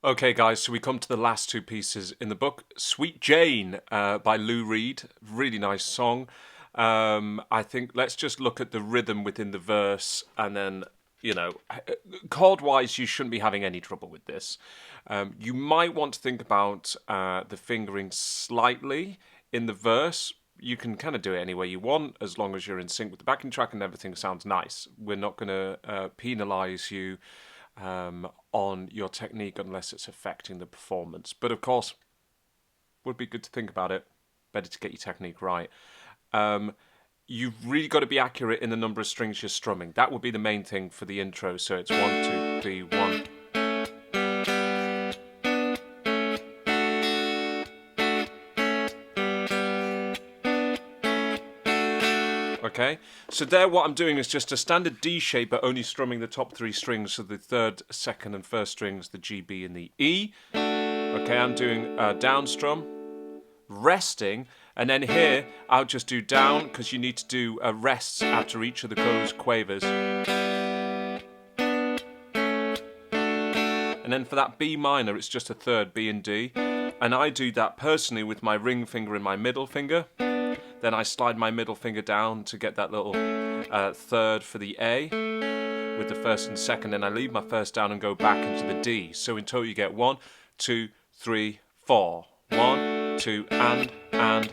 Okay, guys, so we come to the last two pieces in the book. Sweet Jane by Lou Reed. Really nice song. I think let's just look at the rhythm within the verse and then, chord-wise, you shouldn't be having any trouble with this. You might want to think about the fingering slightly in the verse. You can kind of do it any way you want as long as you're in sync with the backing track and everything sounds nice. We're not going to penalise you on your technique unless it's affecting the performance. But of course, would be good to think about it. Better to get your technique right. You've really got to be accurate in the number of strings you're strumming. That would be the main thing for the intro. So it's 1, 2, 3, 1. Okay, so there what I'm doing is just a standard D shape, but only strumming the top three strings, so the third, second and first strings, the G, B and the E. Okay, I'm doing down strum, resting, and then here I'll just do down, because you need to do rests after each of those quavers. And then for that B minor, it's just a third, B and D. And I do that personally with my ring finger and my middle finger. Then I slide my middle finger down to get that little third for the A with the first and second, and I leave my first down and go back into the D. So in total you get 1, 2, 3, 4. 1, 2, and 1,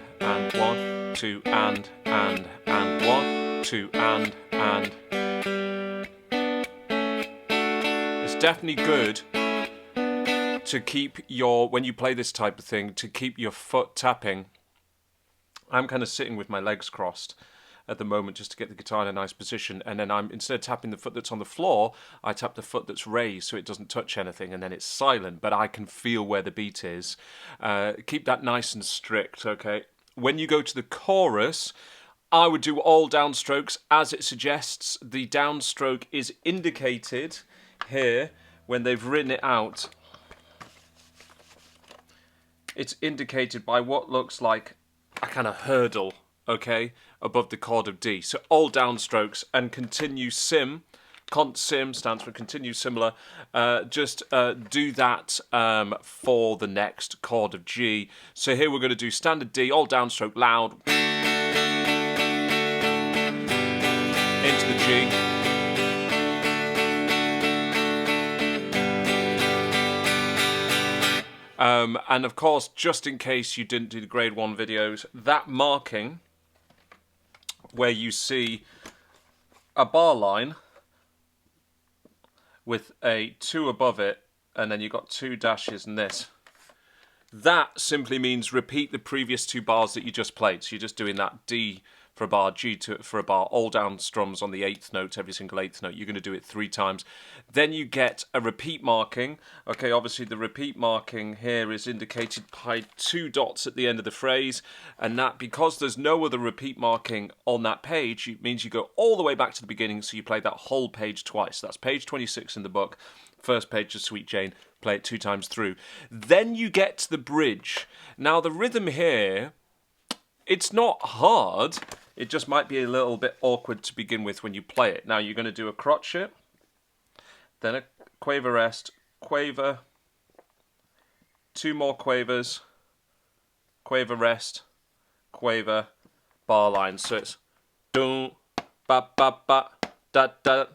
2, and 1, 2, and. It's definitely good to keep when you play this type of thing, to keep your foot tapping. I'm kind of sitting with my legs crossed at the moment just to get the guitar in a nice position, and then instead of tapping the foot that's on the floor, I tap the foot that's raised so it doesn't touch anything, and then it's silent, but I can feel where the beat is. Keep that nice and strict, okay? When you go to the chorus, I would do all downstrokes as it suggests. The downstroke is indicated here when they've written it out. It's indicated by what looks like a kind of hurdle, okay, above the chord of D. So all downstrokes and continue sim. Cont sim stands for continue similar. Just do that for the next chord of G. So here we're going to do standard D, all downstroke loud, into the G. And of course, just in case you didn't do the grade 1 videos, that marking where you see a bar line with a 2 above it, and then you've got 2 dashes and this, that simply means repeat the previous 2 bars that you just played. So you're just doing that D for a bar, G for a bar, all down strums on the 8th note, every single 8th note. You're going to do it 3 times. Then you get a repeat marking. Okay, obviously the repeat marking here is indicated by 2 dots at the end of the phrase, and that, because there's no other repeat marking on that page, it means you go all the way back to the beginning, so you play that whole page twice. That's page 26 in the book, first page of Sweet Jane, play it 2 times through. Then you get to the bridge. Now the rhythm here, it's not hard, it just might be a little bit awkward to begin with when you play it. Now you're going to do a crotchet, then a quaver rest, quaver, 2 more quavers, quaver rest, quaver, bar line. So it's do ba ba ba da da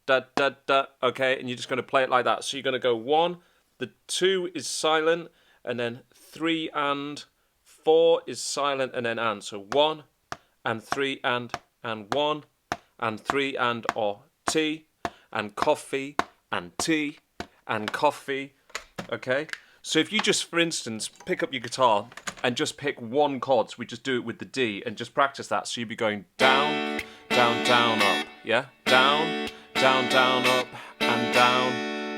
da da da. Okay, and you're just going to play it like that. So you're going to go 1, the 2 is silent, and then 3 and 4 is silent, and then and. So 1 and 3 and 1 and 3 and or T and coffee and tea and coffee. Okay, so if you just, for instance, pick up your guitar and just pick 1 chord, so we just do it with the D and just practice that. So you'd be going down, down, down, up, yeah, down, down, down, up, and down,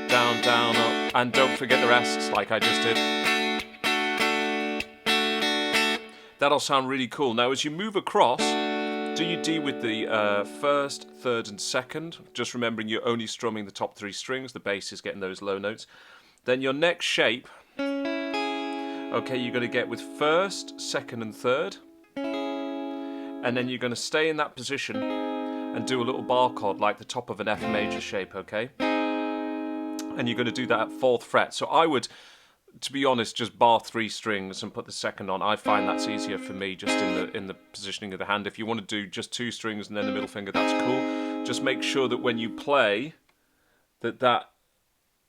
down, down, up, and don't forget the rests like I just did. That'll sound really cool. Now as you move across, do your D with the first, third and second, just remembering you're only strumming the top 3 strings, the bass is getting those low notes. Then your next shape, okay, you're going to get with first, second and third, and then you're going to stay in that position and do a little bar chord like the top of an F major shape, okay? and you're going to do that at 4th fret. So I would, to be honest, just bar 3 strings and put the 2nd on. I find that's easier for me, just in the positioning of the hand. If you want to do just 2 strings and then the middle finger, that's cool. Just make sure that when you play, that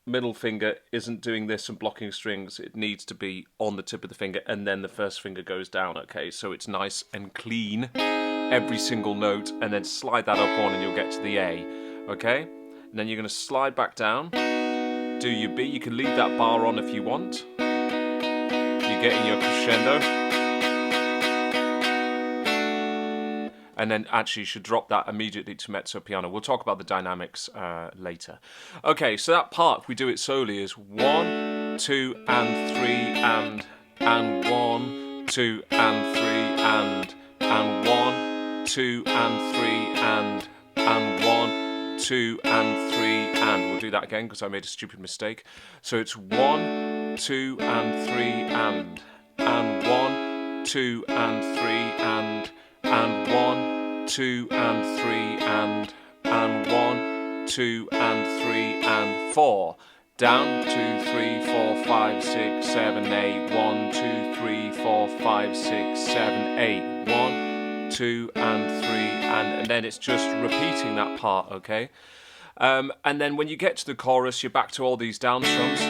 middle finger isn't doing this and blocking strings. It needs to be on the tip of the finger, and then the first finger goes down, okay? So it's nice and clean, every single note, and then slide that up one and you'll get to the A, okay? And then you're going to slide back down, do your B. You can leave that bar on if you want. You're getting your crescendo. And then actually you should drop that immediately to mezzo piano. We'll talk about the dynamics later. Okay, so that part, we do it slowly, is 1, 2, and 3, and 1, 2, and 3, and 1, 2, and 3, and 1, 2, and 3, and. We'll do that again because I made a stupid mistake. So it's 1, 2, and 3, and 1, 2, and 3, and 1, 2, and 3, and 1, 2, and 3, and 4. Down, 2, 3, 4, 5, 6, 7, 8. 1, 2, 3, 4, 5, 6, 7, 8. 1, 2, and 3, and then it's just repeating that part, okay? And then when you get to the chorus, you're back to all these down strums.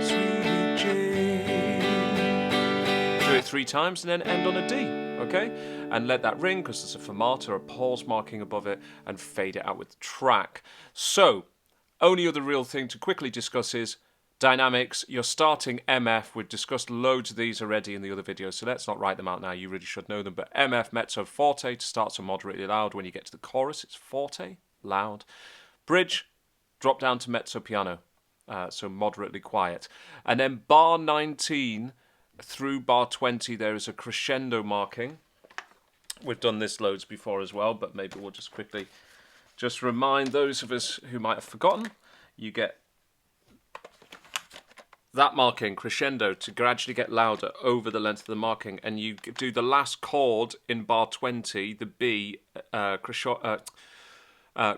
Sweet Jane. Do it 3 times and then end on a D, okay? And let that ring, because there's a fermata, a pause marking above it, and fade it out with the track. So, only other real thing to quickly discuss is dynamics. You're starting MF. We've discussed loads of these already in the other videos, so let's not write them out now. You really should know them. But MF, mezzo forte, to start, so moderately loud. When you get to the chorus, it's forte, loud. Bridge, drop down to mezzo piano, so moderately quiet. And then bar 19 through bar 20, there is a crescendo marking. We've done this loads before as well, but maybe we'll just quickly just remind those of us who might have forgotten. You get that marking, crescendo, to gradually get louder over the length of the marking, and you do the last chord in bar 20, the B,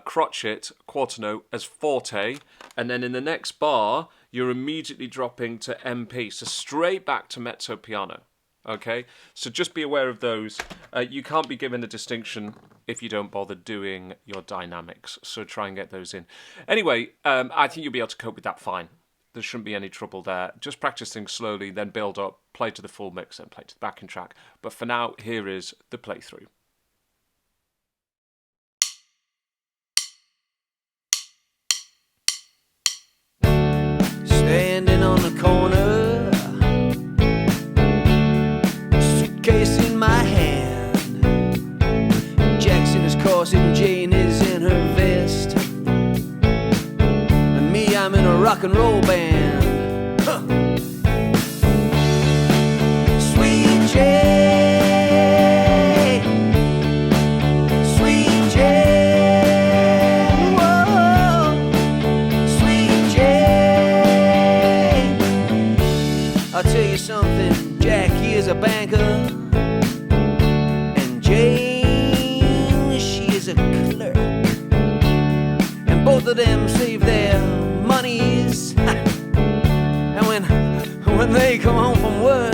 crotchet, quarter note, as forte, and then in the next bar, you're immediately dropping to MP, so straight back to mezzo piano. Okay, so just be aware of those. You can't be given a distinction if you don't bother doing your dynamics, so try and get those in. Anyway, I think you'll be able to cope with that fine. There shouldn't be any trouble there. Just practice things slowly, then build up, play to the full mix, and play to the backing track. But for now, here is the playthrough. Standing on the corner, suitcase in my hand, Jack's in his corset and Jane is in her vest, and me, I'm in a rock and roll band. Sweet Jane, sweet Jane, whoa, sweet Jane. I'll tell you something, Jack, he is a banker, and Jane, she is a clerk, and both of them save their monies, and when they come home from work,